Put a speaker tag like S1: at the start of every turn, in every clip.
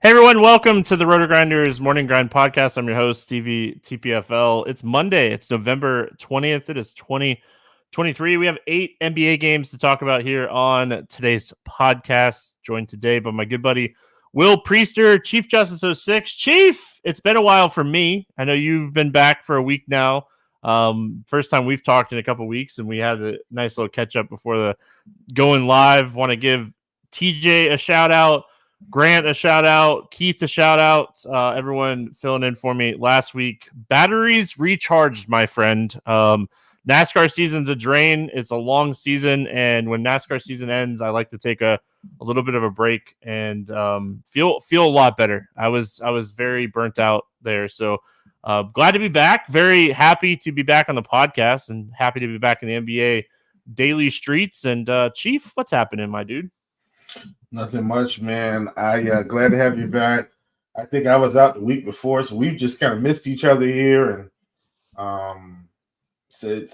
S1: Hey everyone, welcome to the RotoGrinders Morning Grind podcast. I'm your host, Stevietpfl. It's Monday. It's November 20th. It is 2023. We have 8 NBA games to talk about here on today's podcast. Joined today by my good buddy, Will Priester, ChiefJustice06. Chief, it's been a while for me. I know you've been back for a week now. First time we've talked in a couple weeks, and we had a nice little catch up before the going live. Want to give TJ a shout out, Grant a shout out, Keith a shout out, everyone filling in for me last week. Batteries recharged, my friend. NASCAR season's a drain. It's a long season, and when NASCAR season ends, I like to take a little bit of a break and feel a lot better. I was very burnt out there, so glad to be back. Very happy to be back on the podcast, and happy to be back in the NBA daily streets. And Chief, what's happening, my dude?
S2: Nothing much, man. I glad to have you back. I think I was out the week before, so we've just kind of missed each other here, and so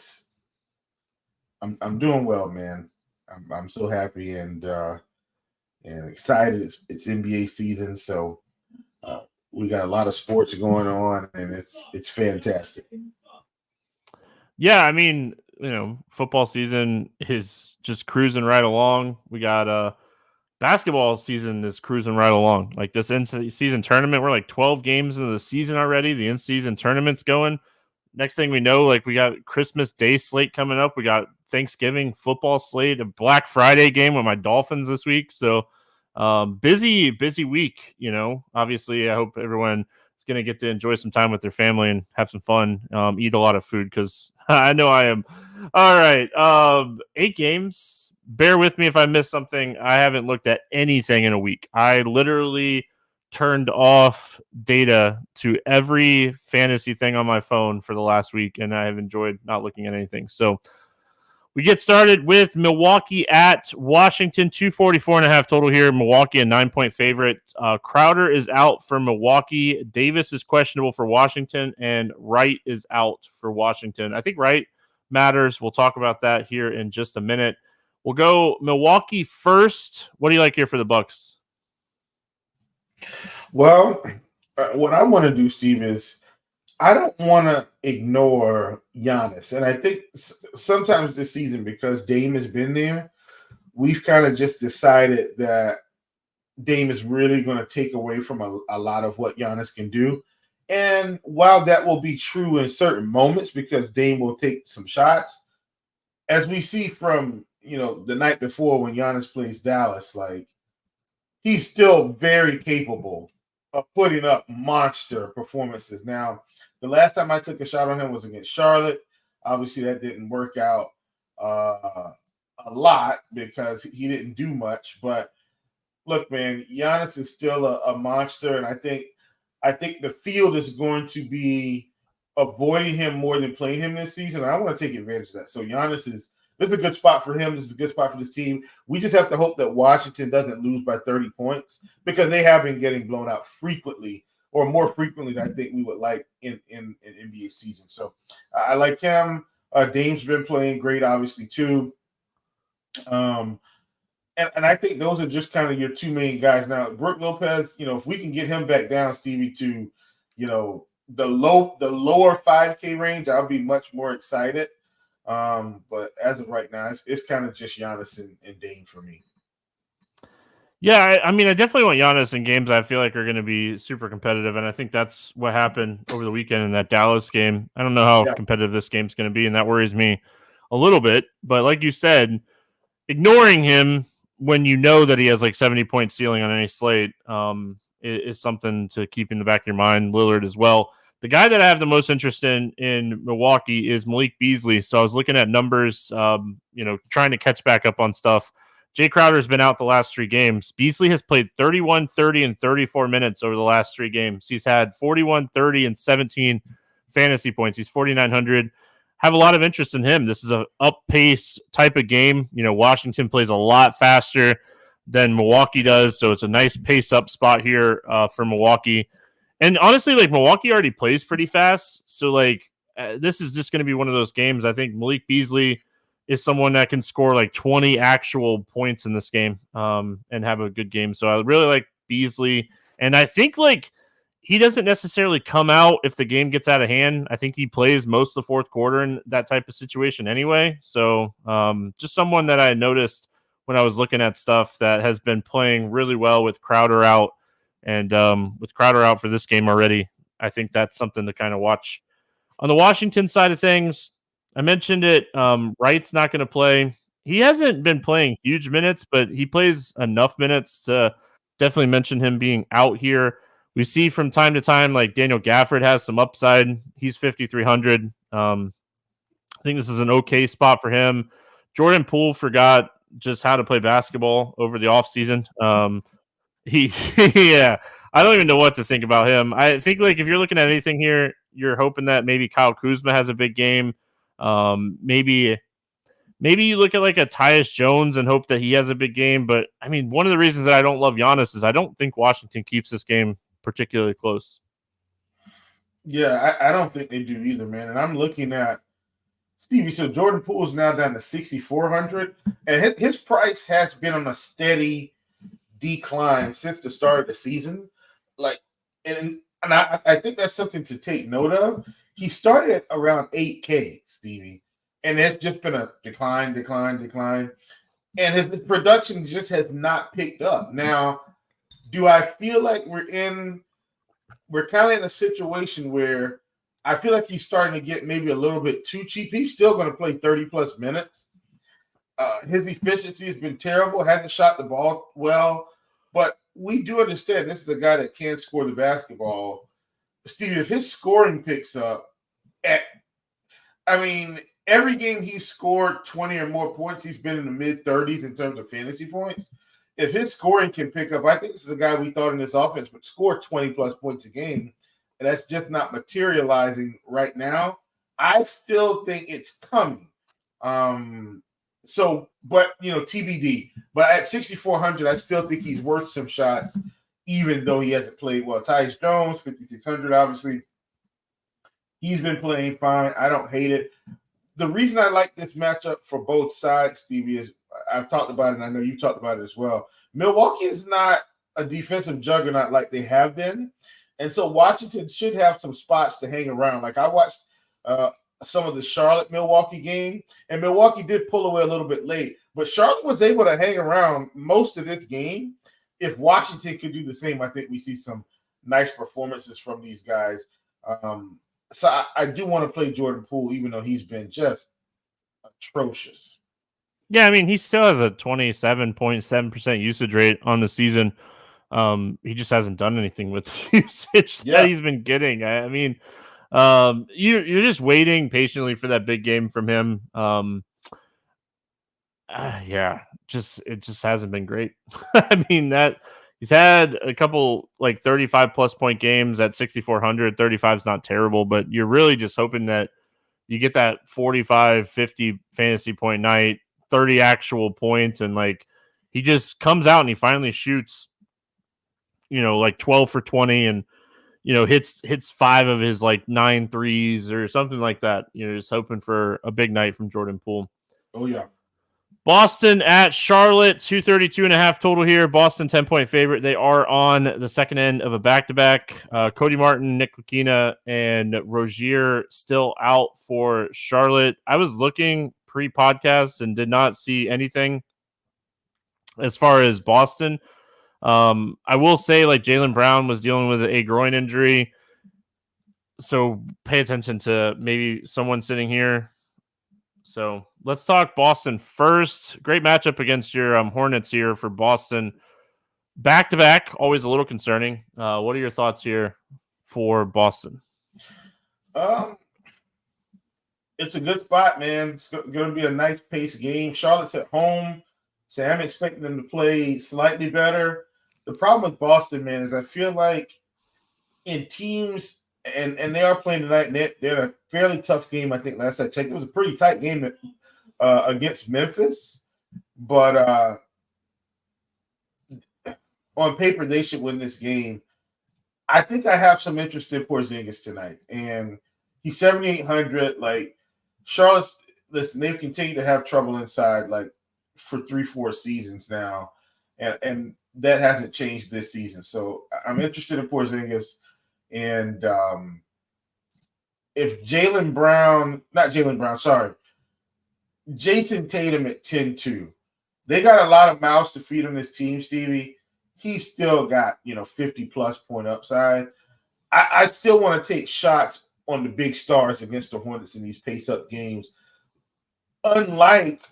S2: I'm doing well, man. I'm so happy and excited. It's NBA season, so we got a lot of sports going on, and it's fantastic.
S1: Yeah, I mean, football season is just cruising right along. We got basketball season is cruising right along. Like this in-season tournament, we're like 12 games into the season already. The in-season tournament's going. Next thing we know, like we got Christmas Day slate coming up. We got Thanksgiving football slate, a Black Friday game with my Dolphins this week. So busy week, Obviously, I hope everyone is going to get to enjoy some time with their family and have some fun, eat a lot of food because I know I am. All right, 8 games. Bear with me if I miss something. I haven't looked at anything in a week. I literally turned off data to every fantasy thing on my phone for the last week, and I have enjoyed not looking at anything. So we get started with Milwaukee at Washington, 244.5 total here. Milwaukee a 9-point favorite. Crowder is out for Milwaukee. Davis is questionable for Washington, and Wright is out for Washington. I think Wright matters. We'll talk about that here in just a minute. We'll go Milwaukee first. What do you like here for the Bucks?
S2: Well, what I want to do, Steve, is I don't want to ignore Giannis. And I think sometimes this season, because Dame has been there, we've kind of just decided that Dame is really going to take away from a lot of what Giannis can do. And while that will be true in certain moments because Dame will take some shots, as we see from the night before when Giannis plays Dallas, like he's still very capable of putting up monster performances. Now, the last time I took a shot on him was against Charlotte. Obviously, that didn't work out a lot because he didn't do much. But look, man, Giannis is still a monster, and I think the field is going to be avoiding him more than playing him this season. I want to take advantage of that. So Giannis this is a good spot for him. This is a good spot for this team. We just have to hope that Washington doesn't lose by 30 points because they have been getting blown out frequently, or more frequently than I think we would like in NBA season. So I like him. Dame's been playing great, obviously, too. And I think those are just kind of your two main guys. Now, Brook Lopez, if we can get him back down, Stevie, to, the lower 5K range, I'll be much more excited. But as of right now, it's kind of just Giannis and Dame for me.
S1: Yeah, I mean, I definitely want Giannis in games I feel like are going to be super competitive, and I think that's what happened over the weekend in that Dallas game. I don't know how competitive this game's going to be, and that worries me a little bit. But like you said, ignoring him when you know that he has like 70-point ceiling on any slate is something to keep in the back of your mind. Lillard as well. The guy that I have the most interest in Milwaukee is Malik Beasley. So I was looking at numbers, trying to catch back up on stuff. Jay Crowder has been out the last 3 games. Beasley has played 31, 30, and 34 minutes over the last 3 games. He's had 41, 30, and 17 fantasy points. He's 4,900. Have a lot of interest in him. This is a up-pace type of game. Washington plays a lot faster than Milwaukee does, so it's a nice pace-up spot here for Milwaukee. And honestly, like Milwaukee already plays pretty fast, so this is just going to be one of those games. I think Malik Beasley is someone that can score like 20 actual points in this game and have a good game. So I really like Beasley And I think like he doesn't necessarily come out if the game gets out of hand. I think he plays most of the fourth quarter in that type of situation anyway. So just someone that I noticed when I was looking at stuff that has been playing really well with Crowder out. And with Crowder out for this game already, I think that's something to kind of watch. On the Washington side of things, I mentioned it. Wright's not going to play. He hasn't been playing huge minutes, but he plays enough minutes to definitely mention him being out here. We see from time to time, like Daniel Gafford has some upside. He's 5,300. I think this is an okay spot for him. Jordan Poole forgot just how to play basketball over the offseason. Yeah, I don't even know what to think about him. I think like if you're looking at anything here, you're hoping that maybe Kyle Kuzma has a big game. Maybe you look at like a Tyus Jones and hope that he has a big game. But I mean, one of the reasons that I don't love Giannis is I don't think Washington keeps this game particularly close.
S2: Yeah, I don't think they do either, man. And I'm looking at Stevie. So Jordan Poole is now down to 6,400, and his price has been on a steady decline since the start of the season. Like, and I think that's something to take note of. He started at around 8K, Stevie, and it's just been a decline. And his production just has not picked up. Now, do I feel like we're kind of in a situation where I feel like he's starting to get maybe a little bit too cheap? He's still going to play 30-plus minutes. His efficiency has been terrible, hasn't shot the ball well, but we do understand this is a guy that can score the basketball. Steve, if his scoring picks up, every game he's scored 20 or more points, he's been in the mid-30s in terms of fantasy points. If his scoring can pick up, I think this is a guy we thought in this offense would score 20-plus points a game, and that's just not materializing right now. I still think it's coming. TBD. But at 6,400, I still think he's worth some shots, even though he hasn't played well. Tyus Jones, 5,600, obviously. He's been playing fine. I don't hate it. The reason I like this matchup for both sides, Stevie, is I've talked about it, and I know you talked about it as well. Milwaukee is not a defensive juggernaut like they have been. And so Washington should have some spots to hang around. Like I watched some of the Charlotte-Milwaukee game, and Milwaukee did pull away a little bit late. But Charlotte was able to hang around most of this game. If Washington could do the same, I think we see some nice performances from these guys. So I do want to play Jordan Poole, even though he's been just atrocious.
S1: Yeah, I mean, he still has a 27.7% usage rate on the season. He just hasn't done anything with the usage that he's been getting. I mean, you're just waiting patiently for that big game from him. It just hasn't been great. I mean, that he's had a couple like 35+ point games at 6,400. 35 is not terrible, but you're really just hoping that you get that 45, 50 fantasy point night, 30 actual points, and like he just comes out and he finally shoots, like 12 for 20 and hits 5 of his like 9 threes or something like that. Just hoping for a big night from Jordan Poole.
S2: Oh yeah.
S1: Boston at Charlotte, 232.5 total here. Boston 10-point favorite. They are on the second end of a back-to-back. Cody Martin, Nick Lakina, and Rozier still out for Charlotte. I was looking pre-podcast and did not see anything as far as Boston. I will say like Jaylen Brown was dealing with a groin injury. So pay attention to maybe someone sitting here. So let's talk Boston first. Great matchup against your Hornets here for Boston. Back-to-back, always a little concerning. What are your thoughts here for Boston?
S2: It's a good spot, man. It's going to be a nice pace game. Charlotte's at home, so I'm expecting them to play slightly better. The problem with Boston, man, is I feel like in teams – and they are playing tonight. And they're in a fairly tough game. I think last I checked, it was a pretty tight game against Memphis. But on paper, they should win this game. I think I have some interest in Porzingis tonight, and he's 7,800. Like Charlotte's, listen, they've continued to have trouble inside, like for 3-4 seasons now. and that hasn't changed this season. So I'm interested in Porzingis, and if Jason Tatum at 10-2, they got a lot of mouths to feed on this team, Stevie. He's still got 50+ point upside. I still want to take shots on the big stars against the Hornets in these pace-up games. Unlike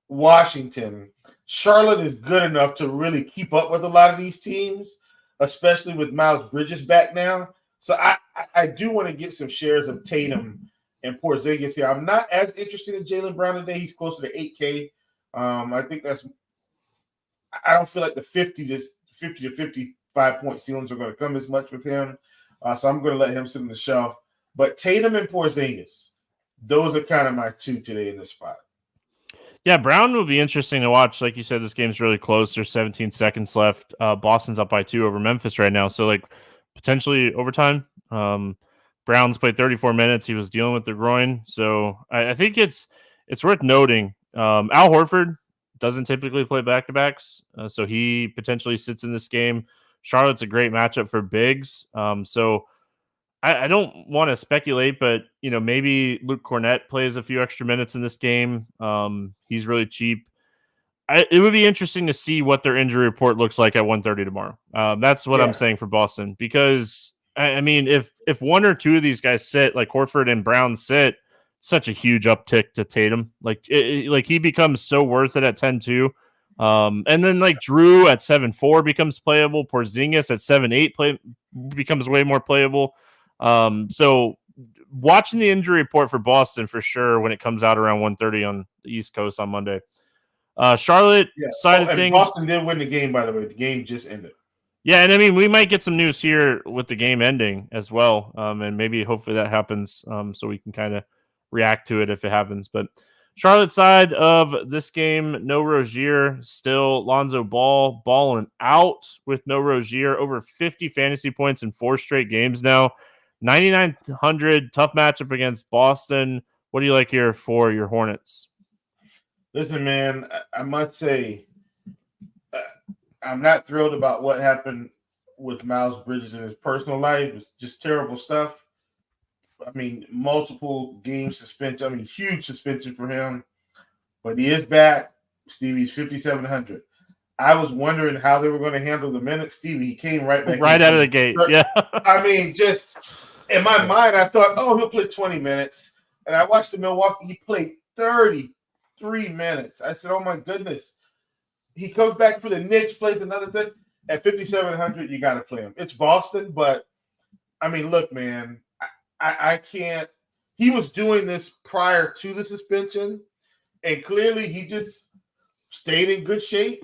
S2: Washington, Charlotte is good enough to really keep up with a lot of these teams, especially with Miles Bridges back now. So I do want to get some shares of Tatum and Porzingis here. I'm not as interested in Jaylen Brown today. He's closer to 8K. I don't feel like the 50 to 55 point ceilings are going to come as much with him. So I'm going to let him sit on the shelf. But Tatum and Porzingis, those are kind of my two today in this spot.
S1: Yeah, Brown will be interesting to watch. Like you said, this game's really close. There's 17 seconds left. Boston's up by 2 over Memphis right now. So, potentially overtime. Brown's played 34 minutes. He was dealing with the groin. So, I think it's worth noting. Al Horford doesn't typically play back-to-backs. So, he potentially sits in this game. Charlotte's a great matchup for bigs. So, I don't want to speculate, but maybe Luke Cornett plays a few extra minutes in this game. He's really cheap. It would be interesting to see what their injury report looks like at 1:30 tomorrow. That's what I'm saying for Boston, because if one or two of these guys sit, like Horford and Brown sit, such a huge uptick to Tatum. He becomes so worth it at 10-2. And then Drew at 7-4 becomes playable. Porzingis at 7-8 becomes way more playable. So watching the injury report for Boston for sure when it comes out around 1:30 on the East Coast on Monday. Charlotte side of things.
S2: Boston did win the game, by the way. The game just ended.
S1: Yeah, and we might get some news here with the game ending as well. And maybe hopefully that happens so we can kind of react to it if it happens. But Charlotte side of this game, no Rozier, still Lonzo Ball balling out with no Rozier, over 50 fantasy points in 4 straight games now. 9,900, tough matchup against Boston. What do you like here for your Hornets?
S2: Listen, man, I must say I'm not thrilled about what happened with Miles Bridges in his personal life. It's just terrible stuff. Multiple game suspension. Huge suspension for him. But he is back. Stevie's 5,700. I was wondering how they were going to handle the minutes. Stevie, he came right back.
S1: Right out of the gate. Yeah.
S2: Just in my mind, I thought, he'll play 20 minutes. And I watched the Milwaukee. He played 33 minutes. I said, oh, my goodness. He comes back for the Knicks, plays another thing. At 5,700, you got to play him. It's Boston, but, look, man, I can't. He was doing this prior to the suspension, and clearly he just stayed in good shape.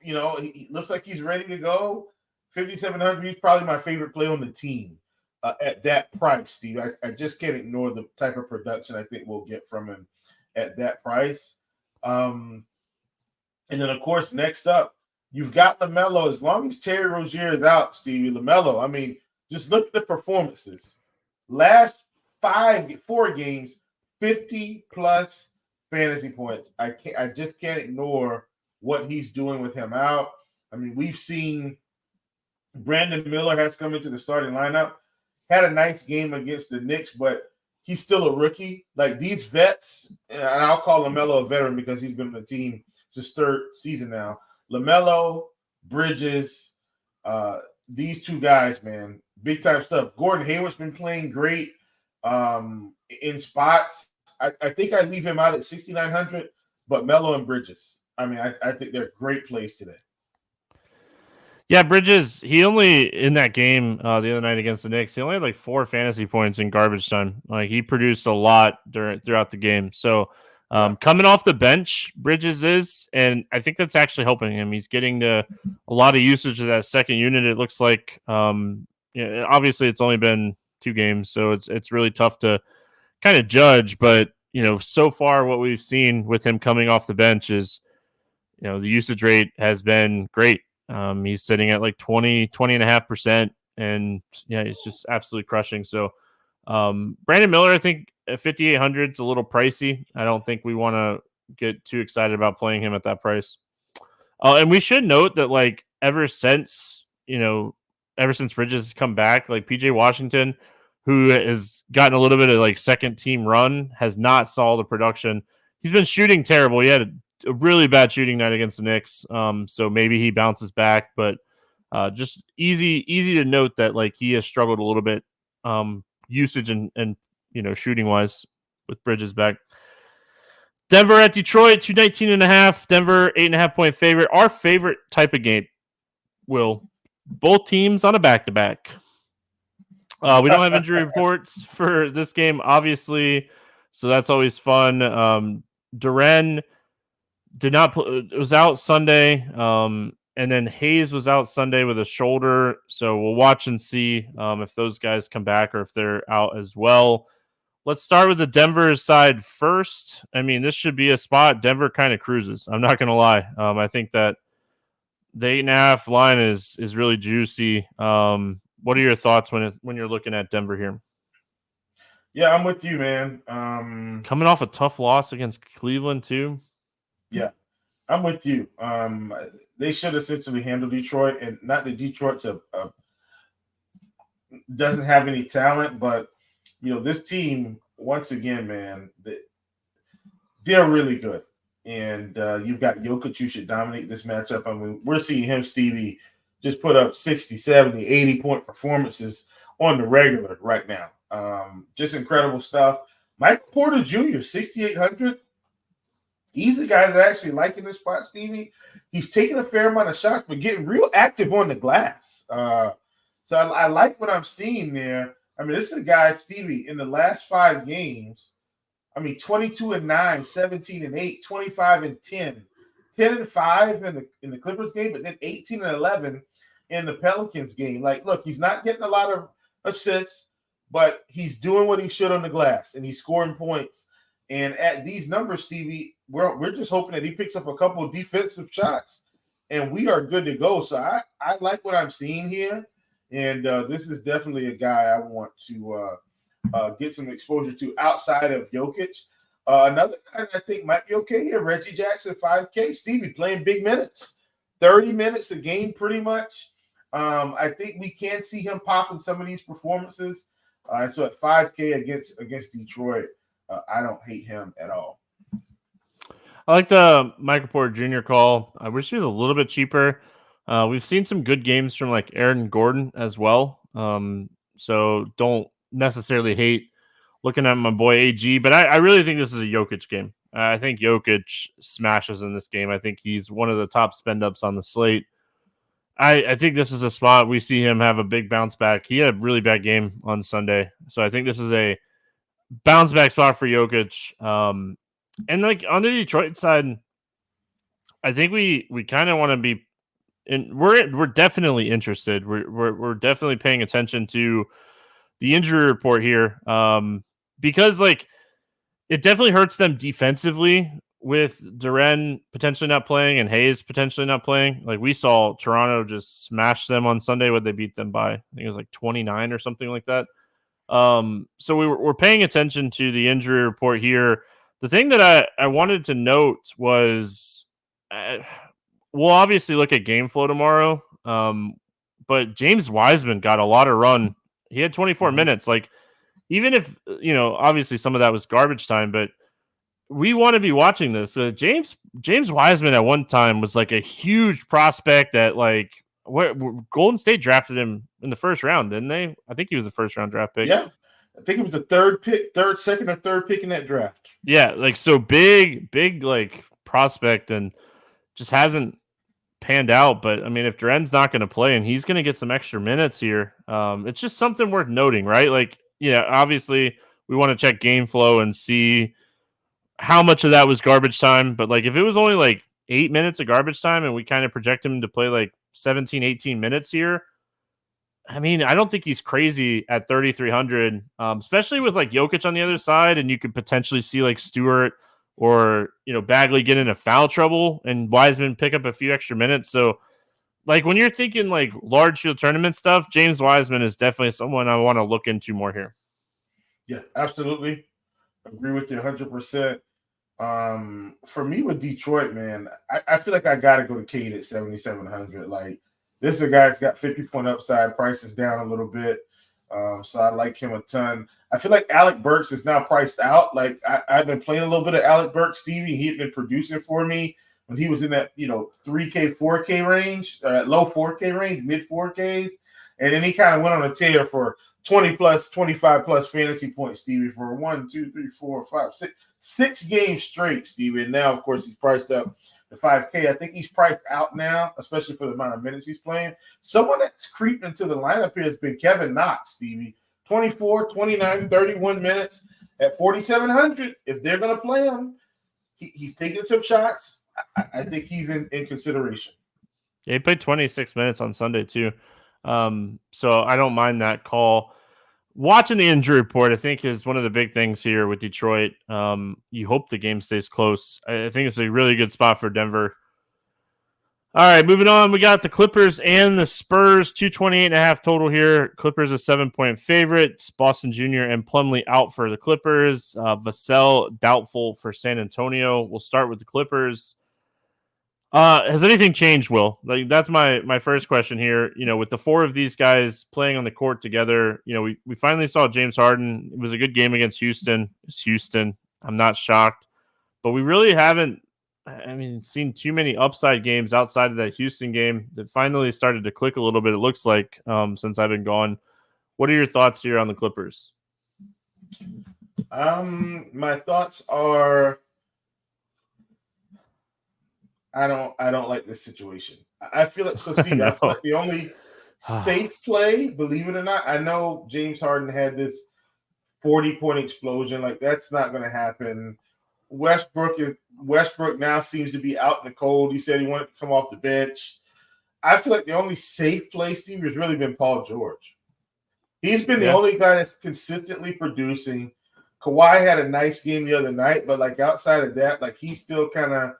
S2: He looks like he's ready to go. 5,700, he's probably my favorite play on the team at that price, Steve. I just can't ignore the type of production I think we'll get from him at that price. And then, of course, next up, you've got LaMelo. As long as Terry Rozier is out, Stevie, LaMelo, just look at the performances. Last 4 games, 50+ fantasy points. I just can't ignore what he's doing with him out. We've seen Brandon Miller has come into the starting lineup, had a nice game against the Knicks, but he's still a rookie. These vets, and I'll call LaMelo a veteran because he's been on the team since 3rd season now. LaMelo, Bridges, these 2 guys, man, big time stuff. Gordon Hayward's been playing great in spots. I think I leave him out at 6,900, but Melo and Bridges, I think they're great plays today.
S1: Yeah, Bridges, he only, in that game the other night against the Knicks, he only had 4 fantasy points in garbage time. He produced a lot throughout the game. So coming off the bench, Bridges is, and I think that's actually helping him. He's getting to a lot of usage of that second unit, it looks like. Obviously, it's only been 2 games, so it's really tough to kind of judge. But, so far what we've seen with him coming off the bench is, the usage rate has been great. He's sitting at 20.5%, and he's just absolutely crushing. So Brandon Miller, I think at 5,800 is a little pricey. I don't think we want to get too excited about playing him at that price. And we should note that like ever since Bridges has come back, like PJ Washington, who has gotten a little bit of like second team run, has not saw the production. He's been shooting terrible. He had a really bad shooting night against the Knicks. So maybe he bounces back, but just easy to note that like he has struggled a little bit usage and shooting wise with Bridges back. Denver at Detroit, 219.5. Denver 8.5 point favorite. Our favorite type of game. Will both teams on a back-to-back. We don't have injury reports for this game, obviously, so that's always fun. Duren did not was out Sunday, and then Hayes was out Sunday with a shoulder. So we'll watch and see if those guys come back or if they're out as well. Let's start with the Denver side first. I mean, this should be a spot Denver kind of cruises. I'm not going to lie. I think that the 8.5 line is really juicy. What are your thoughts when you're looking at Denver here?
S2: Yeah, I'm with you, man.
S1: Coming off a tough loss against Cleveland too.
S2: Yeah, I'm with you. They should essentially handle Detroit, and not that Detroit's doesn't have any talent, but this team, once again, man, they're really good. And you've got Jokic, who should dominate this matchup. I mean, we're seeing him, Stevie, just put up 60, 70, 80-point performances on the regular right now. Just incredible stuff. Michael Porter Jr., 6,800. He's the guy that actually liking this spot, Stevie. He's taking a fair amount of shots, but getting real active on the glass. So I like what I'm seeing there. I mean, this is a guy, Stevie, in the last 5 games, 22-9, 17-8, 25-10, 10-5 in the Clippers game, but then 18-11 in the Pelicans game. Like, look, he's not getting a lot of assists, but he's doing what he should on the glass, and he's scoring points. And at these numbers, Stevie, we're just hoping that he picks up a couple of defensive shots, and we are good to go. So I like what I'm seeing here, and this is definitely a guy I want to get some exposure to outside of Jokic. Another guy I think might be okay here, Reggie Jackson, 5K. Stevie playing big minutes, 30 minutes a game pretty much. I think we can see him pop in some of these performances. So at 5K against Detroit, I don't hate him at all.
S1: I like the Michael Porter Jr. call. I wish he was a little bit cheaper. We've seen some good games from like Aaron Gordon as well. So don't necessarily hate looking at my boy AG, but I really think this is a Jokic game. I think Jokic smashes in this game. I think he's one of the top spend ups on the slate. I think this is a spot we see him have a big bounce back. He had a really bad game on Sunday, so I think this is a bounce back spot for Jokic. And like on the Detroit side, I think we kind of want to be, and we're definitely interested. We're definitely paying attention to the injury report here, because like it definitely hurts them defensively with Duren potentially not playing and Hayes potentially not playing. Like we saw Toronto just smash them on Sunday. What they beat them by? I think it was like 29 or something like that. So we're paying attention to the injury report here. The thing that I wanted to note was we'll obviously look at game flow tomorrow. But James Wiseman got a lot of run. He had 24 minutes. Like, even if, obviously some of that was garbage time, but we want to be watching this. James Wiseman at one time was like a huge prospect that like Golden State drafted him in the first round, didn't they? I think he was the first round draft pick.
S2: Yeah. I think it was the second or third pick in that draft.
S1: Yeah. Like, so big, like prospect and just hasn't panned out. But I mean, if Duren's not going to play and he's going to get some extra minutes here, it's just something worth noting, right? Like, yeah, obviously we want to check game flow and see how much of that was garbage time. But like, if it was only like 8 minutes of garbage time and we kind of project him to play like 17, 18 minutes here, I mean, I don't think he's crazy at 3,300, especially with like Jokic on the other side. And you could potentially see like Stewart or, Bagley get into foul trouble and Wiseman pick up a few extra minutes. So like when you're thinking like large field tournament stuff, James Wiseman is definitely someone I want to look into more here.
S2: Yeah, absolutely. Agree with you 100%. For me with Detroit, man, I feel like I got to go to Cade at 7,700. Like, this is a guy that's got 50-point upside. Price is down a little bit. So I like him a ton. I feel like Alec Burks is now priced out. Like, I've been playing a little bit of Alec Burks, Stevie. He had been producing for me when he was in that, 3K, 4K range, low 4K range, mid 4Ks. And then he kind of went on a tear for 20 plus, 25 plus fantasy points, Stevie, for 6 games straight, Stevie. And now, of course, he's priced up to 5K. I think he's priced out now, especially for the amount of minutes he's playing. Someone that's creeped into the lineup here has been Kevin Knox, Stevie. 24, 29, 31 minutes at 4,700. If they're going to play him, he's taking some shots. I think he's in consideration.
S1: Yeah, he played 26 minutes on Sunday, too. So I don't mind that call. Watching the injury report, I think, is one of the big things here with Detroit. You hope the game stays close. I think it's a really good spot for Denver. All right, moving on. We got the Clippers and the Spurs, 228.5 total here. Clippers a 7-point favorite. Boston Jr. and Plumlee out for the Clippers. Vassell doubtful for San Antonio. We'll start with the Clippers. Has anything changed, Will? Like, that's my first question here. With the 4 of these guys playing on the court together, we finally saw James Harden. It was a good game against Houston. It's Houston. I'm not shocked. But we really haven't, seen too many upside games outside of that Houston game that finally started to click a little bit, it looks like, since I've been gone. What are your thoughts here on the Clippers?
S2: My thoughts are, I don't like this situation. I feel like, so Steve, I feel like the only safe play, believe it or not, I know James Harden had this 40-point explosion. Like, that's not going to happen. Westbrook now seems to be out in the cold. He said he wanted to come off the bench. I feel like the only safe play, Steve, has really been Paul George. He's been the only guy that's consistently producing. Kawhi had a nice game the other night, but like outside of that, like he's still kind of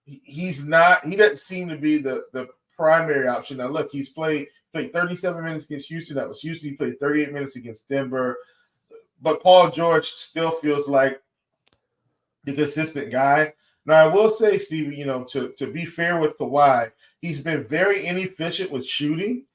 S2: he doesn't seem to be the primary option. Now look, he's played 37 minutes against Houston. That was Houston. He played 38 minutes against Denver. But Paul George still feels like the consistent guy. Now, I will say, Stevie, to be fair with Kawhi, he's been very inefficient with shooting.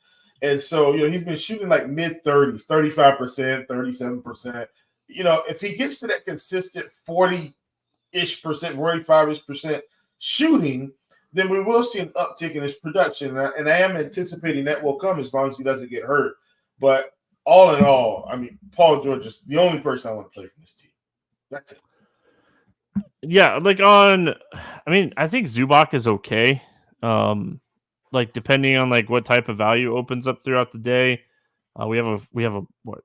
S2: And so, he's been shooting like mid-30s, 35%, 37%. If he gets to that consistent 40-ish percent, 45-ish percent shooting, then we will see an uptick in his production. And I am anticipating that will come as long as he doesn't get hurt. But all in all, Paul George is the only person I want to play from this team. That's it.
S1: Yeah, I think Zubac is okay. Depending on what type of value opens up throughout the day. We have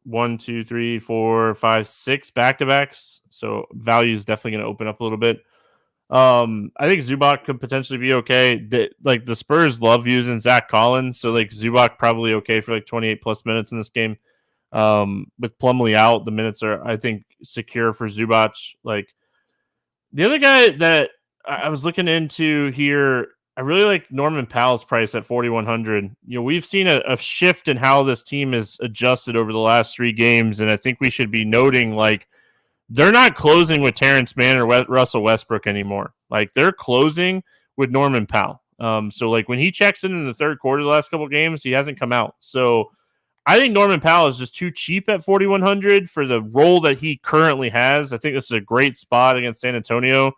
S1: 1, 2, 3, 4, 5, 6 back-to-backs. So value is definitely going to open up a little bit. I think Zubac could potentially be okay. The Spurs love using Zach Collins, so Zubac probably okay for 28 plus minutes in this game. With Plumlee out, the minutes are, I think, secure for Zubac. The other guy that I was looking into here, I really like Norman Powell's price at 4,100. We've seen a shift in how this team is adjusted over the last 3 games, and I think we should be noting they're not closing with Terrence Mann or Russell Westbrook anymore. They're closing with Norman Powell. So when he checks in the third quarter of the last couple of games, he hasn't come out. So I think Norman Powell is just too cheap at 4,100 for the role that he currently has. I think this is a great spot against San Antonio.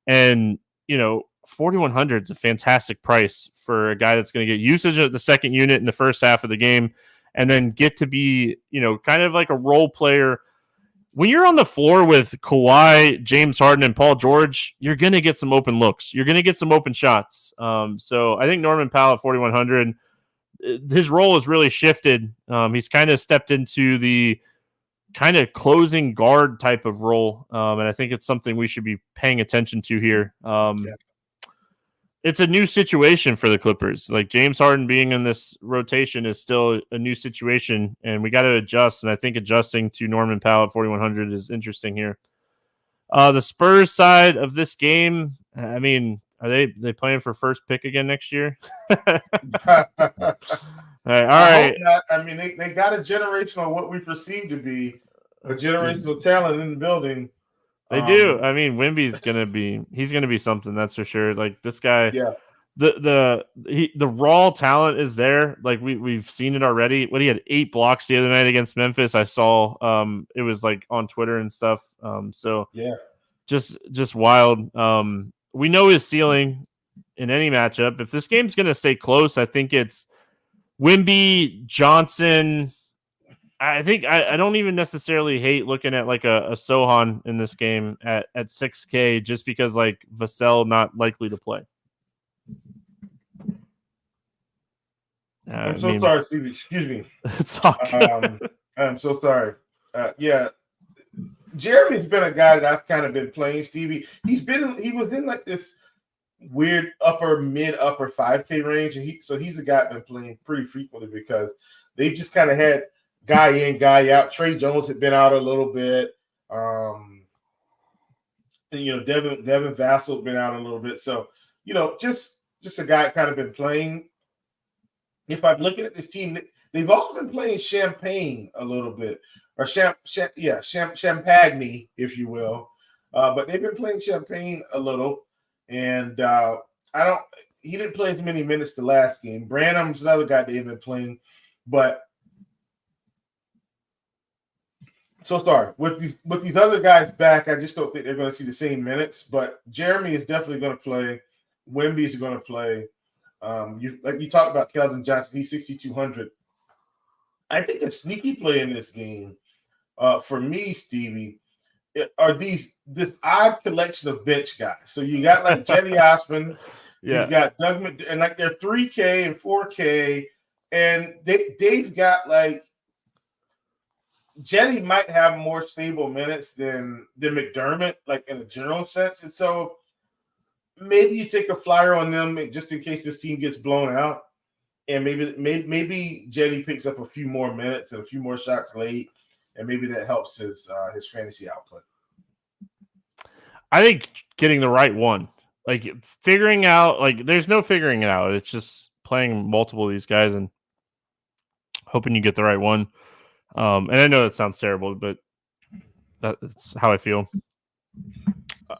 S1: And, 4,100 is a fantastic price for a guy that's going to get usage of the second unit in the first half of the game and then get to be, kind of like a role player. When you're on the floor with Kawhi, James Harden, and Paul George, you're going to get some open looks. You're going to get some open shots. So I think Norman Powell at 4,100, his role has really shifted. He's kind of stepped into the kind of closing guard type of role. And I think it's something we should be paying attention to here. It's a new situation for the Clippers. James Harden being in this rotation is still a new situation, and we got to adjust. And I think adjusting to Norman Powell at 4,100 is interesting here. The Spurs side of this game, are they playing for first pick again next year? All right.
S2: They got a generational, what we perceive to be a generational talent in the building.
S1: They do. I mean, Wemby's he's gonna be something, that's for sure. Like this guy,
S2: Yeah.
S1: The raw talent is there. Like we've seen it already. He had 8 blocks the other night against Memphis. I saw it was like on Twitter and stuff. So
S2: Yeah.
S1: just wild. We know his ceiling in any matchup. If this game's gonna stay close, I think it's Wemby, Johnson. I think I don't even necessarily hate looking at like a Sohan in this game at 6K just because like Vassell not likely to play.
S2: I'm so sorry, Stevie. Excuse me.
S1: It's all good.
S2: I'm so sorry. Yeah, Jeremy's been a guy that I've kind of been playing. Stevie, he was in like this weird upper 5K range, and he's a guy I've been playing pretty frequently because they just kind of had guy in, guy out. Trey Jones had been out a little bit. And, Devin Vassell had been out a little bit. So, just a guy kind of been playing. If I'm looking at this team, they've also been playing Champagne a little bit, or Champagne, if you will. But they've been playing Champagne a little, and he didn't play as many minutes the last game. Branham's another guy they've been playing, but so sorry. With these other guys back, I just don't think they're going to see the same minutes. But Jeremy is definitely going to play. Wemby is going to play. You talked about Keldon Johnson. He's 6,200. I think a sneaky play in this game for me, Stevie, are this odd collection of bench guys. So you got like Jenny Osman. You've got Doug and like they're 3K and 4K, and they've got like Jenny might have more stable minutes than McDermott, like in a general sense. And so maybe you take a flyer on them just in case this team gets blown out. And maybe Jenny picks up a few more minutes and a few more shots late, and maybe that helps his fantasy output.
S1: I think getting the right one, like figuring out, like there's no figuring it out. It's just playing multiple of these guys and hoping you get the right one. And I know that sounds terrible, but that's how I feel.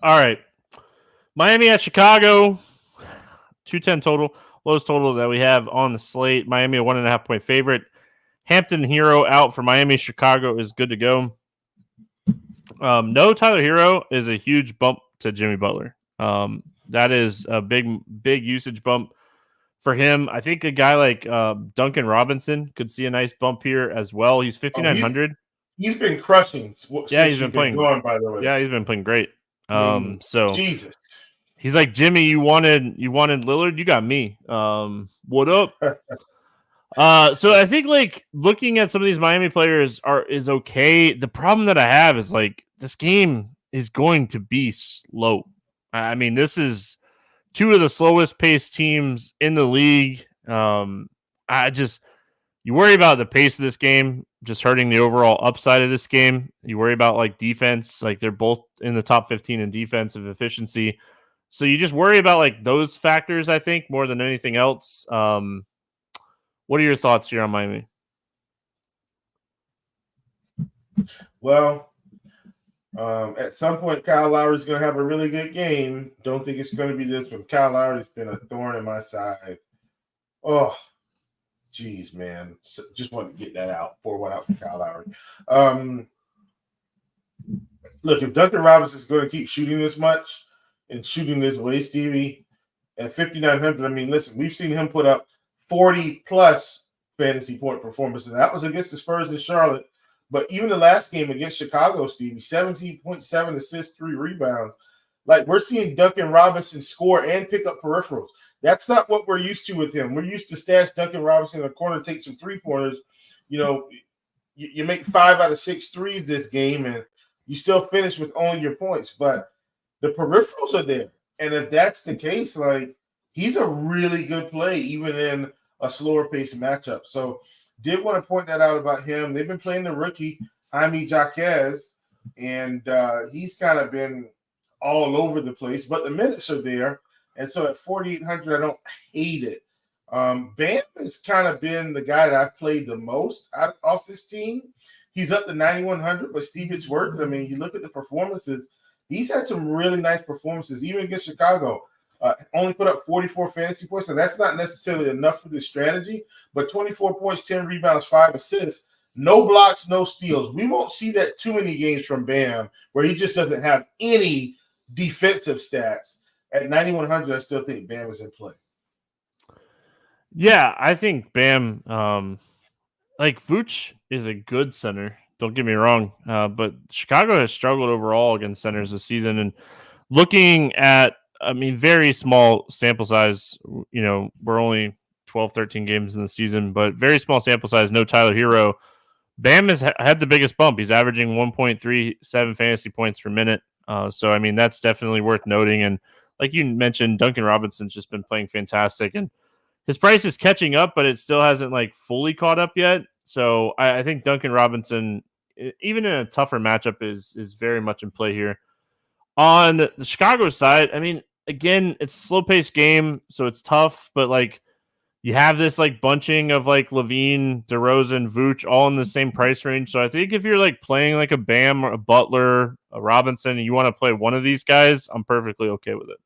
S1: All right. Miami at Chicago, 210 total. Lowest total that we have on the slate. Miami, a 1.5-point favorite. Hampton Hero out for Miami. Chicago is good to go. No Tyler Hero is a huge bump to Jimmy Butler. That is a big usage bump for him. I think a guy like Duncan Robinson could see a nice bump here as well. He's 5,900.
S2: He's been crushing.
S1: Yeah, he's been playing.
S2: By the way,
S1: yeah, he's been playing great. So
S2: Jesus,
S1: he's like, Jimmy, you wanted Lillard, you got me. What up? So I think like looking at some of these Miami players is okay. The problem that I have is like this game is going to be slow. I mean, this is two of the slowest paced teams in the league. You worry about the pace of this game just hurting the overall upside of this game. You worry about like defense, like they're both in the top 15 in defensive efficiency. So you just worry about like those factors, I think, more than anything else. What are your thoughts here on Miami?
S2: Well, at some point, Kyle Lowry's going to have a really good game. Don't think it's going to be this one. Kyle Lowry's been a thorn in my side. Oh, geez, man. Just wanted to get that out. Pour one out for Kyle Lowry. Look, if Duncan Robinson is going to keep shooting this much and shooting this way, Stevie, at 5,900, I mean, listen, we've seen him put up 40-plus fantasy point performances. That was against the Spurs in Charlotte. But even the last game against Chicago, Stevie, 17.7 assists, 3 rebounds. Like, we're seeing Duncan Robinson score and pick up peripherals. That's not what we're used to with him. We're used to stash Duncan Robinson in the corner, take some three-pointers. You make 5 out of 6 threes this game, and you still finish with only your points. But the peripherals are there. And if that's the case, like, he's a really good play, even in a slower-paced matchup. So, did want to point that out about him. They've been playing the rookie, Jaime Jaquez, and he's kind of been all over the place, but the minutes are there. And so at 4,800, I don't hate it. Bam has kind of been the guy that I've played the most off this team. He's up to 9,100, but Steve, it's worth it. I mean, you look at the performances. He's had some really nice performances, even against Chicago. Only put up 44 fantasy points, and that's not necessarily enough for this strategy, but 24 points, 10 rebounds, 5 assists, no blocks, no steals. We won't see that too many games from Bam where he just doesn't have any defensive stats. At 9,100, I still think Bam is in play.
S1: Yeah, I think Bam, like Vooch is a good center. Don't get me wrong, but Chicago has struggled overall against centers this season. And looking at, I mean, very small sample size, we're only 12, 13 games in the season, but very small sample size, no Tyler Hero. Bam has had the biggest bump. He's averaging 1.37 fantasy points per minute. So, I mean, that's definitely worth noting. And like you mentioned, Duncan Robinson's just been playing fantastic. And his price is catching up, but it still hasn't like fully caught up yet. So I think Duncan Robinson, even in a tougher matchup, is very much in play here. On the Chicago side, I mean, again, it's a slow-paced game, so it's tough, but like you have this like bunching of like Levine, DeRozan, Vooch all in the same price range. So I think if you're like playing like a Bam or a Butler, a Robinson, and you want to play one of these guys, I'm perfectly okay with it.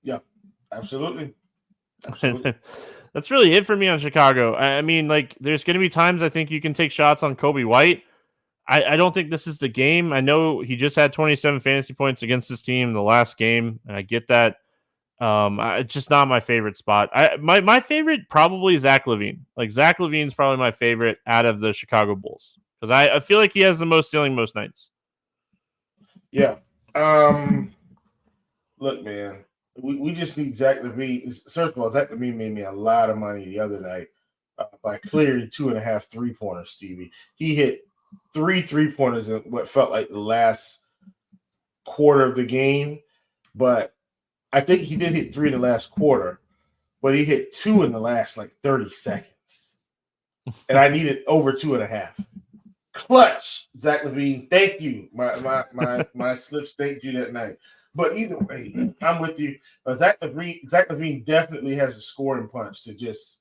S2: Yeah, absolutely.
S1: That's really it for me on Chicago. I mean, like, there's going to be times I think you can take shots on Kobe White. I don't think this is the game. I know he just had 27 fantasy points against this team in the last game, and I get that. It's just not my favorite spot. My favorite probably Zach LaVine. Like, Zach LaVine's probably my favorite out of the Chicago Bulls because I feel like he has the most ceiling most nights.
S2: Yeah. Look, man. We just need Zach LaVine. First of all, Zach LaVine made me a lot of money the other night by clearing 2.5 3-pointers, Stevie. He hit 3 3-pointers in what felt like the last quarter of the game, but I think he did hit 3 in the last quarter, but he hit 2 in the last like 30 seconds. And I needed over 2.5. Clutch, Zach LaVine. Thank you. My slips thanked you that night. But either way, I'm with you. Zach LaVine definitely has a scoring punch to just,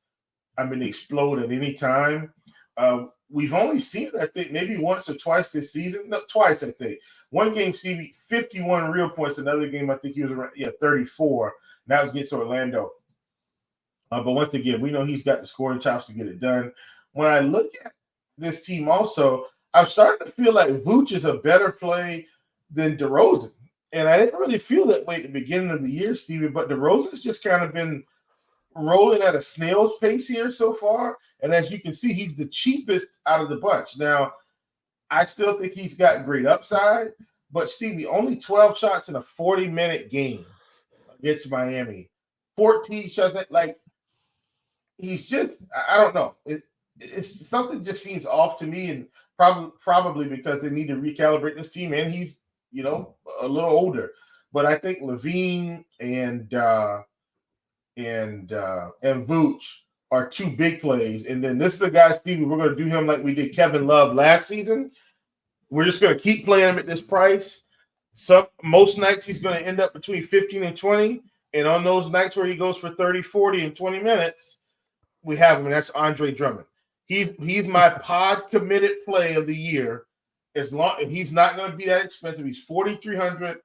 S2: explode at any time. We've only seen it, I think, maybe once or twice this season. No, twice, I think. One game, Stevie, 51 real points. Another game, I think he was around 34. That was against Orlando. But once again, we know he's got the scoring chops to get it done. When I look at this team also, I'm starting to feel like Vooch is a better play than DeRozan. And I didn't really feel that way at the beginning of the year, Stevie, but DeRozan's just kind of been rolling at a snail's pace here so far. And as you can see, he's the cheapest out of the bunch. Now, I still think he's got great upside, but Stevie, only 12 shots in a 40-minute game against Miami. 14 shots, like, he's just, I don't know. It's something just seems off to me, and probably because they need to recalibrate this team, and he's, a little older. But I think LaVine and Vooch are two big plays. And then this is a guy, Stevie, we're going to do him like we did Kevin Love last season. We're just going to keep playing him at this price. Most nights he's going to end up between 15 and 20. And on those nights where he goes for 30, 40, and 20 minutes, we have him, and that's Andre Drummond. He's my pod committed play of the year. As long as he's not going to be that expensive, he's $4,300.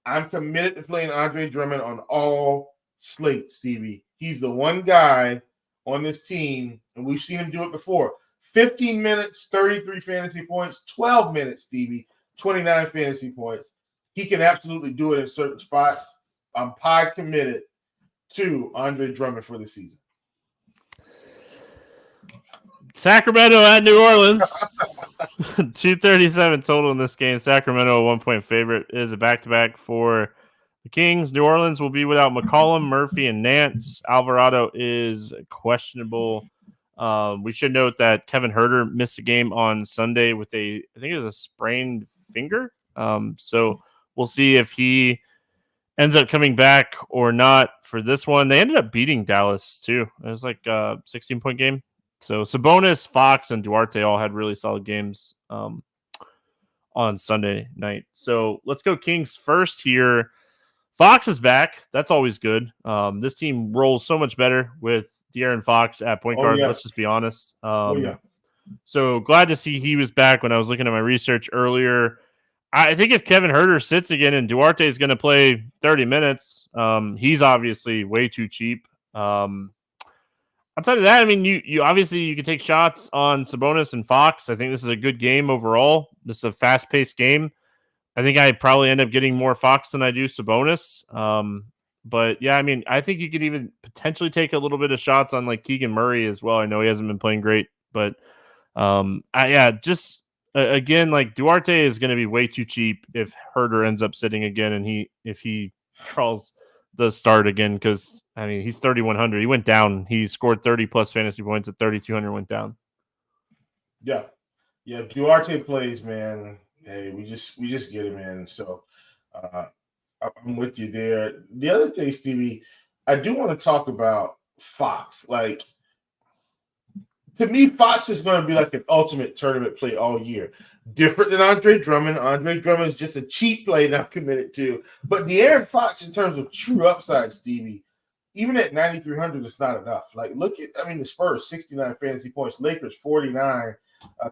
S2: I'm committed to playing Andre Drummond on all slates, Stevie. He's the one guy on this team, and we've seen him do it before. 15 minutes, 33 fantasy points, 12 minutes, Stevie, 29 fantasy points. He can absolutely do it in certain spots. I'm pod committed to Andre Drummond for the season.
S1: Sacramento at New Orleans. 237 total in this game. Sacramento, a 1-point favorite. It is a back-to-back for the Kings. New Orleans will be without McCollum, Murphy, and Nance. Alvarado is questionable. We should note that Kevin Huerter missed a game on Sunday with I think it was a sprained finger. So we'll see if he ends up coming back or not for this one. They ended up beating Dallas, too. It was like a 16-point game. So Sabonis, Fox, and Duarte all had really solid games on Sunday night. So let's go Kings first here. Fox is back. That's always good. This team rolls so much better with De'Aaron Fox at point guard. Yeah. Let's just be honest. So glad to see he was back when I was looking at my research earlier. I think if Kevin Huerter sits again and Duarte is going to play 30 minutes, he's obviously way too cheap. Outside of that, I mean, you obviously you can take shots on Sabonis and Fox. I think this is a good game overall. This is a fast-paced game. I think I probably end up getting more Fox than I do Sabonis. But yeah, I mean, I think you could even potentially take a little bit of shots on like Keegan Murray as well. I know he hasn't been playing great, but again, like Duarte is going to be way too cheap if Herder ends up sitting again and if he crawls the start again, because I mean he's 3,100. He went down. He scored 30 plus fantasy points at 3,200. Went down.
S2: Yeah. If Duarte plays, man, hey, we just get him in. So I'm with you there. The other thing, Stevie, I do want to talk about Fox. Like, to me, Fox is going to be like an ultimate tournament play all year. Different than Andre Drummond. Andre Drummond is just a cheap play that I'm committed to. But De'Aaron Fox, in terms of true upside, Stevie, even at 9,300, it's not enough. Like, the Spurs, 69 fantasy points. Lakers, 49.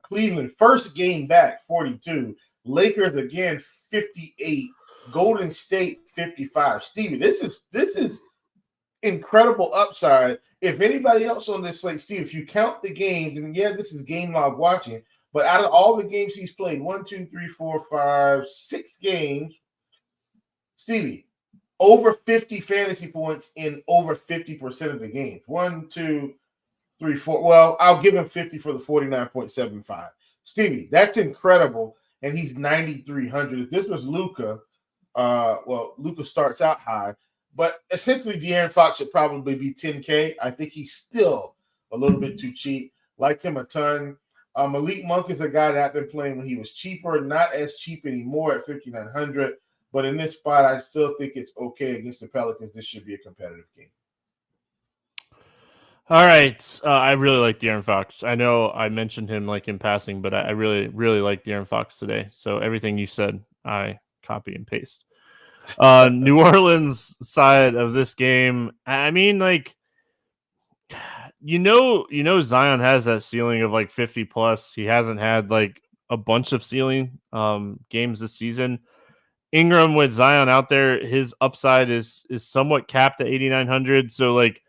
S2: Cleveland, first game back, 42. Lakers, again, 58. Golden State, 55. Stevie, this is incredible upside. If anybody else on this slate, Steve, if you count the games, and yeah, this is game log watching, but out of all the games he's played, 1, 2, 3, 4, 5, 6 games, Stevie, over 50 fantasy points in over 50% of the games. 1, 2, 3, 4. Well, I'll give him 50 for the 49.75. Stevie, that's incredible, and he's 9,300. If this was Luka, Luka starts out high. But essentially, De'Aaron Fox should probably be 10K. I think he's still a little bit too cheap. Like him a ton. Malik Monk is a guy that I've been playing when he was cheaper, not as cheap anymore at 5,900. But in this spot, I still think it's okay against the Pelicans. This should be a competitive game.
S1: All right. I really like De'Aaron Fox. I know I mentioned him like in passing, but I really, really like De'Aaron Fox today. So everything you said, I copy and paste. New Orleans side of this game, I mean, like, Zion has that ceiling of like 50 plus. He hasn't had like a bunch of ceiling games this season. Ingram with Zion out there, his upside is somewhat capped at 8,900. So like,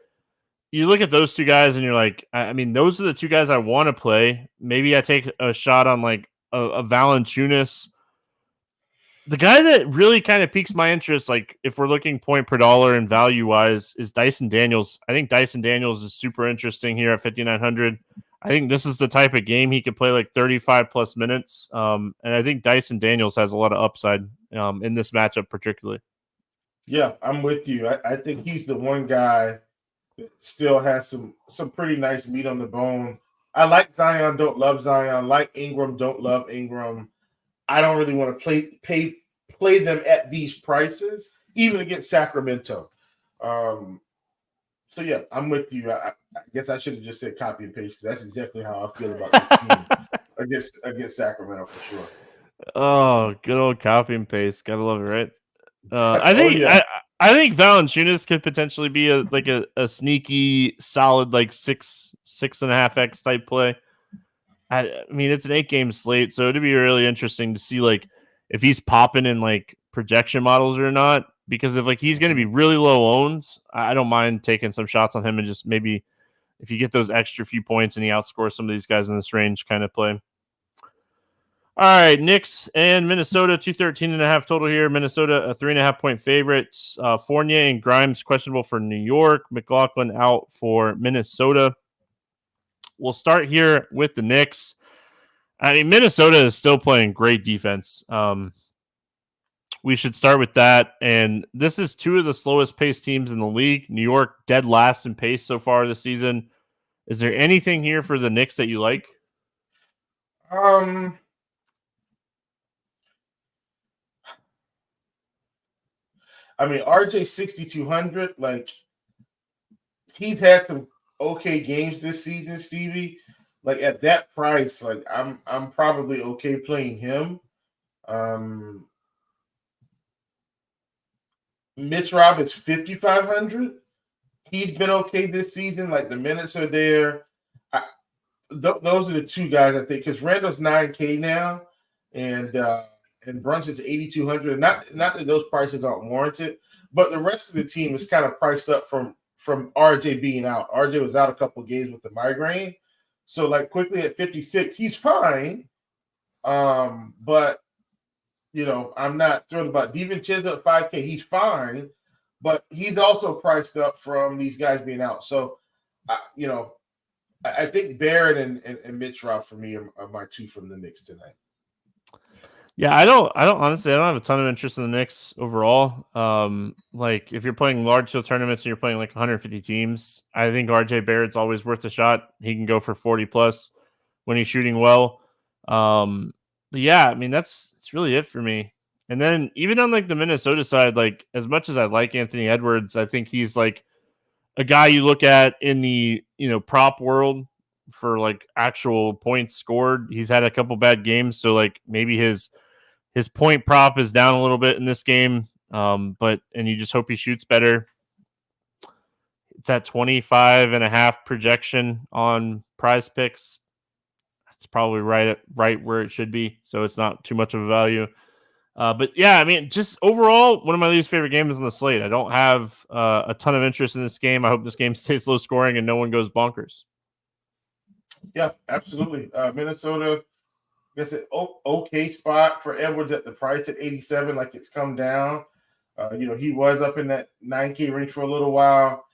S1: you look at those two guys and you're like, I mean, those are the two guys I want to play. Maybe I take a shot on like a Valanciunas. The guy that really kind of piques my interest, like if we're looking point per dollar and value wise, is Dyson Daniels. I think Dyson Daniels is super interesting here at 5,900. I think this is the type of game he could play like 35 plus minutes. And I think Dyson Daniels has a lot of upside in this matchup, particularly.
S2: Yeah, I'm with you. I think he's the one guy that still has some pretty nice meat on the bone. I like Zion, don't love Zion. Like Ingram, don't love Ingram. I don't really want to play them at these prices, even against Sacramento. So yeah, I'm with you. I guess I should have just said copy and paste, because that's exactly how I feel about this team against Sacramento for sure.
S1: Oh, good old copy and paste. Gotta love it, right? I think Valanciunas could potentially be a sneaky, solid like 6.5x type play. I mean, it's an 8-game slate, so it'd be really interesting to see like if he's popping in like projection models or not. Because if like he's going to be really low owns, I don't mind taking some shots on him and just maybe if you get those extra few points and he outscores some of these guys in this range kind of play. All right, Knicks and Minnesota, 213.5 total here. Minnesota, a 3.5-point favorite. Fournier and Grimes questionable for New York. McLaughlin out for Minnesota. We'll start here with the Knicks. I mean, Minnesota is still playing great defense. We should start with that. And this is two of the slowest paced teams in the league. New York dead last in pace so far this season. Is there anything here for the Knicks that you like?
S2: I mean, RJ 6,200, like he's had some okay games this season, Stevie. Like at that price, like I'm probably okay playing him. Mitch Robbins 5,500. He's been okay this season. Like the minutes are there. Those are the two guys I think, because Randall's 9K now, and and Brunson's 8,200. Not that those prices aren't warranted, but the rest of the team is kind of priced up from RJ being out. RJ was out a couple of games with the migraine, so like quickly at 56, he's fine. But I'm not thrilled about DiVincenzo at 5K. He's fine, but he's also priced up from these guys being out. So, I think Barrett and Mitch Rob for me are my two from the Knicks tonight.
S1: Yeah, I don't honestly, I don't have a ton of interest in the Knicks overall. Like if you're playing large field tournaments and you're playing like 150 teams, I think RJ Barrett's always worth a shot. He can go for 40 plus when he's shooting well. But yeah, I mean, that's really it for me. And then even on like the Minnesota side, like as much as I like Anthony Edwards, I think he's like a guy you look at in the, prop world for like actual points scored. He's had a couple bad games. So like maybe his point prop is down a little bit in this game. And you just hope he shoots better. It's at 25.5 projection on Prize Picks. It's probably right where it should be. So it's not too much of a value. But yeah, I mean, just overall, one of my least favorite games on the slate. I don't have a ton of interest in this game. I hope this game stays low scoring and no one goes bonkers.
S2: Yeah, absolutely. Minnesota, I guess an okay spot for Edwards at the price at 87. Like it's come down. He was up in that 9K range for a little while.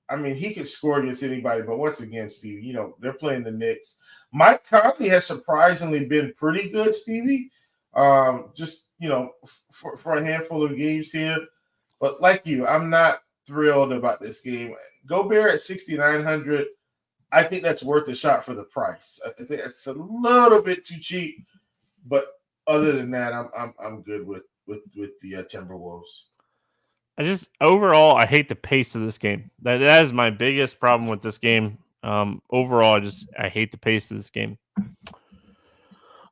S2: I mean, he could score against anybody, but once again, Stevie, they're playing the Knicks. Mike Conley has surprisingly been pretty good, Stevie. Just for a handful of games here, but like you, I'm not thrilled about this game. Gobert at 6,900. I think that's worth a shot for the price. I think it's a little bit too cheap, but other than that, I'm good with the Timberwolves.
S1: Overall, I hate the pace of this game. That is my biggest problem with this game. Overall, I hate the pace of this game.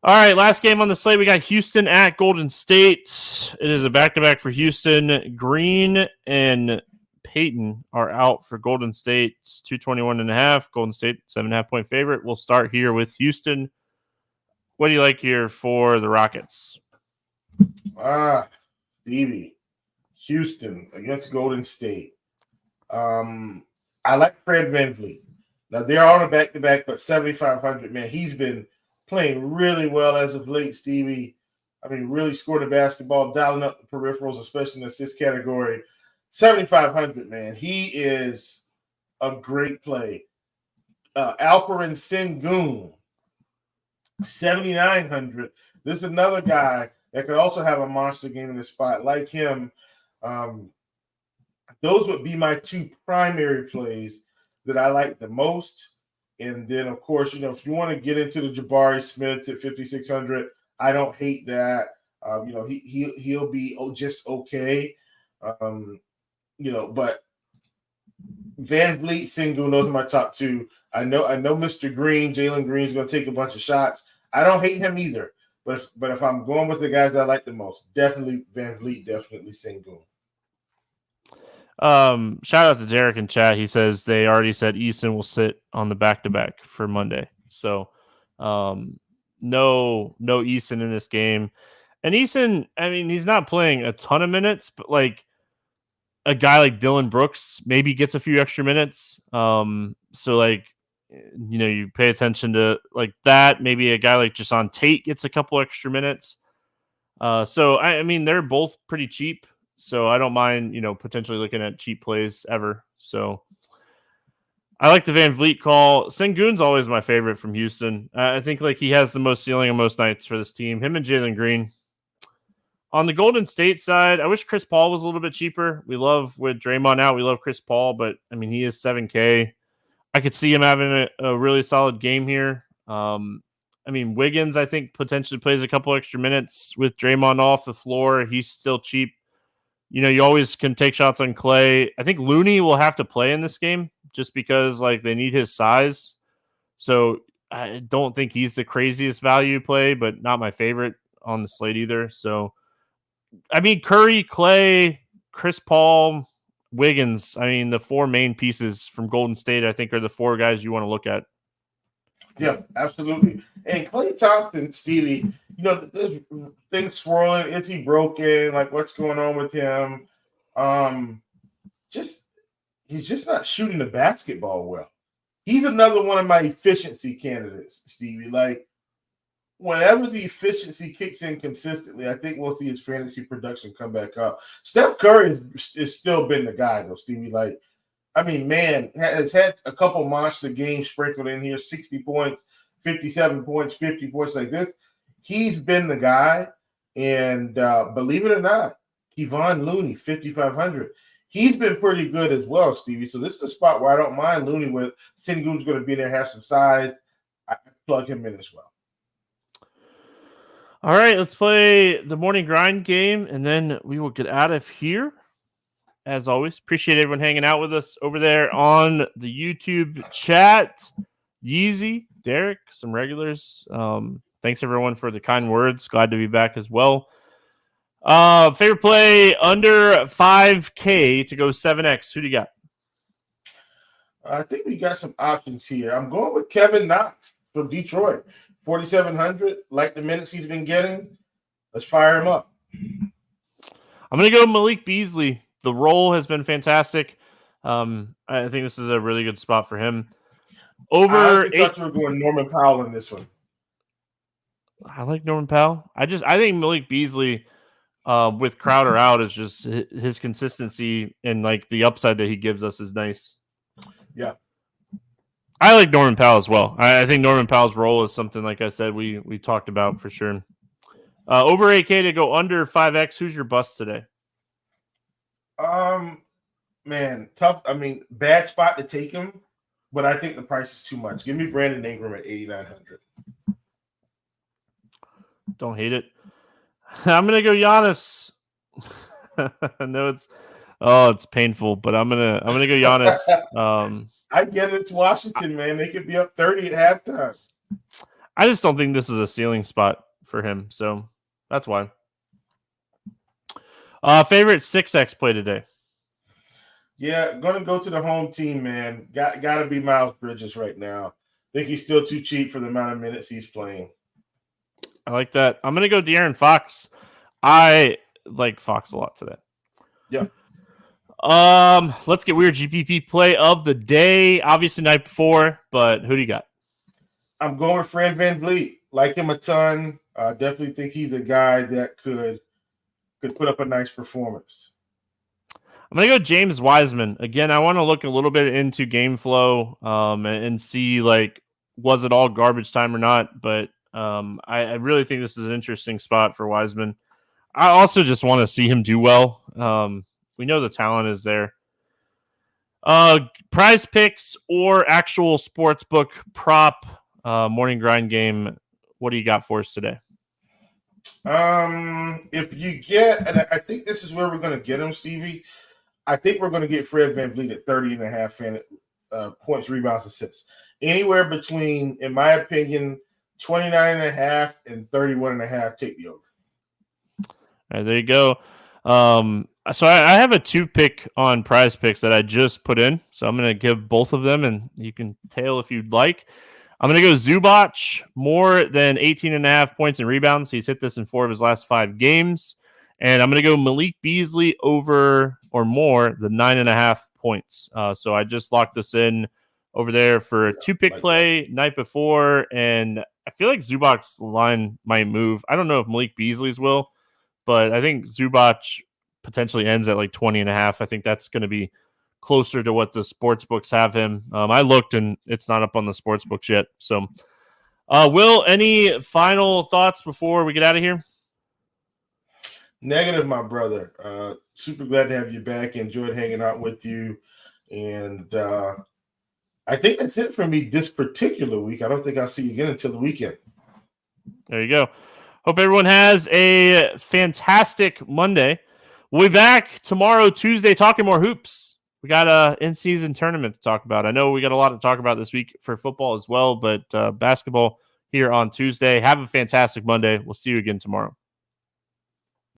S1: All right, last game on the slate, we got Houston at Golden State. It is a back-to-back for Houston. Green and Peyton are out for Golden State. It's 221.5. Golden State, 7.5-point favorite. We'll start here with Houston. What do you like here for the Rockets?
S2: Stevie, Houston against Golden State. I like Fred VanVleet. Now, they're on a back-to-back, but 7,500, man, he's been playing really well as of late, Stevie. I mean, really scored the basketball, dialing up the peripherals, especially in the assist category. 7,500, man. He is a great play. Alperen Sengun, 7,900. This is another guy that could also have a monster game in the spot like him. Those would be my two primary plays that I like the most. And then, of course, if you want to get into the Jabari Smiths at 5,600, I don't hate that. He'll be just okay. But VanVleet, Sengun, those are my top two. I know Mr. Green, Jalen Green's going to take a bunch of shots. I don't hate him either. But if I'm going with the guys that I like the most, definitely VanVleet, definitely Sengun.
S1: Shout out to Derek in chat. He says they already said Easton will sit on the back-to-back for Monday. So, no Easton in this game. And Easton, I mean, he's not playing a ton of minutes, but like a guy like Dylan Brooks maybe gets a few extra minutes. So like, you pay attention to like that. Maybe a guy like Jason Tate gets a couple extra minutes. So I mean, they're both pretty cheap. So I don't mind, potentially looking at cheap plays ever. So I like the VanVleet call. Sengun's always my favorite from Houston. I think like he has the most ceiling on most nights for this team. Him and Jalen Green. On the Golden State side, I wish Chris Paul was a little bit cheaper. We love with Draymond out. We love Chris Paul, but I mean, he is 7K. I could see him having a really solid game here. I mean, Wiggins, I think potentially plays a couple extra minutes with Draymond off the floor. He's still cheap. You always can take shots on Clay. I think Looney will have to play in this game just because, like, they need his size. So I don't think he's the craziest value play, but not my favorite on the slate either. So, I mean, Curry, Clay, Chris Paul, Wiggins. I mean, the four main pieces from Golden State, I think, are the four guys you want to look at.
S2: Yeah, absolutely. And Klay Thompson, Stevie, there's things swirling. Is he broken? Like, what's going on with him? Um, just he's just not shooting the basketball well. He's another one of my efficiency candidates, Stevie. Like, whenever the efficiency kicks in consistently, I think we'll see his fantasy production come back up. Steph Curry is still been the guy, though, Stevie. Like, I mean, man, has had a couple monster games sprinkled in here, 60 points, 57 points, 50 points like this. He's been the guy. And believe it or not, Kevon Looney, 5,500. He's been pretty good as well, Stevie. So this is a spot where I don't mind Looney with Sengun's going to be there, have some size. I plug him in as well.
S1: All right, let's play the morning grind game, and then we will get out of here. As always, appreciate everyone hanging out with us over there on the YouTube chat. Yeezy, Derek, some regulars. Thanks, everyone, for the kind words. Glad to be back as well. Favorite play under 5K to go 7X. Who do you got?
S2: I think we got some options here. I'm going with Kevin Knox from Detroit. 4,700. Like the minutes he's been getting. Let's fire him up.
S1: I'm going to go Malik Beasley. The role has been fantastic. I think this is a really good spot for him.
S2: I thought you were going Norman Powell in this one.
S1: I like Norman Powell. I think Malik Beasley with Crowder out is just his consistency and like the upside that he gives us is nice.
S2: Yeah.
S1: I like Norman Powell as well. I think Norman Powell's role is something, like I said, we talked about for sure. Over 8K to go under 5X. Who's your bust today?
S2: Man, tough. I mean, bad spot to take him, but I think the price is too much. Give me Brandon Ingram at 8,900.
S1: Don't hate it. I'm gonna go Giannis. I know it's painful, but I'm gonna go Giannis.
S2: I get it. It's Washington, man. They could be up 30 at halftime.
S1: I just don't think this is a ceiling spot for him, so that's why. Favorite 6X play today?
S2: Yeah, going to go to the home team, man. Got to be Miles Bridges right now. Think he's still too cheap for the amount of minutes he's playing.
S1: I like that. I'm going to go De'Aaron Fox. I like Fox a lot today.
S2: Yeah.
S1: Let's get weird GPP play of the day. Obviously night before, but who do you got?
S2: I'm going with Fred VanVleet. Like him a ton. Definitely think he's a guy that could put up a nice performance.
S1: I'm going to go James Wiseman. Again, I want to look a little bit into game flow and see, like, was it all garbage time or not? But I really think this is an interesting spot for Wiseman. I also just want to see him do well. We know the talent is there. Prize picks or actual sportsbook prop morning grind game. What do you got for us today?
S2: If you get, and I think this is where we're going to get him, Stevie. I think we're going to get Fred VanVleet at 30.5 points, rebounds, assists. Anywhere between, in my opinion, 29.5 and 31.5. Take the over.
S1: All right, there you go. So I have a 2-pick on prize picks that I just put in. So I'm going to give both of them, and you can tail if you'd like. I'm going to go Zubac, more than 18.5 points and rebounds. He's hit this in 4 of his last 5 games. And I'm going to go Malik Beasley over or more than 9.5 points. So I just locked this in over there for a 2-pick play night before. And I feel like Zubac's line might move. I don't know if Malik Beasley's will, but I think Zubac potentially ends at like 20.5. I think that's going to be closer to what the sports books have him. I looked and it's not up on the sports books yet. So, Will, any final thoughts before we get out of here?
S2: Negative, my brother. Super glad to have you back. Enjoyed hanging out with you. And I think that's it for me this particular week. I don't think I'll see you again until the weekend.
S1: There you go. Hope everyone has a fantastic Monday. We'll be back tomorrow, Tuesday, talking more hoops. We got an in-season tournament to talk about. I know we got a lot to talk about this week for football as well, but basketball here on Tuesday. Have a fantastic Monday. We'll see you again tomorrow.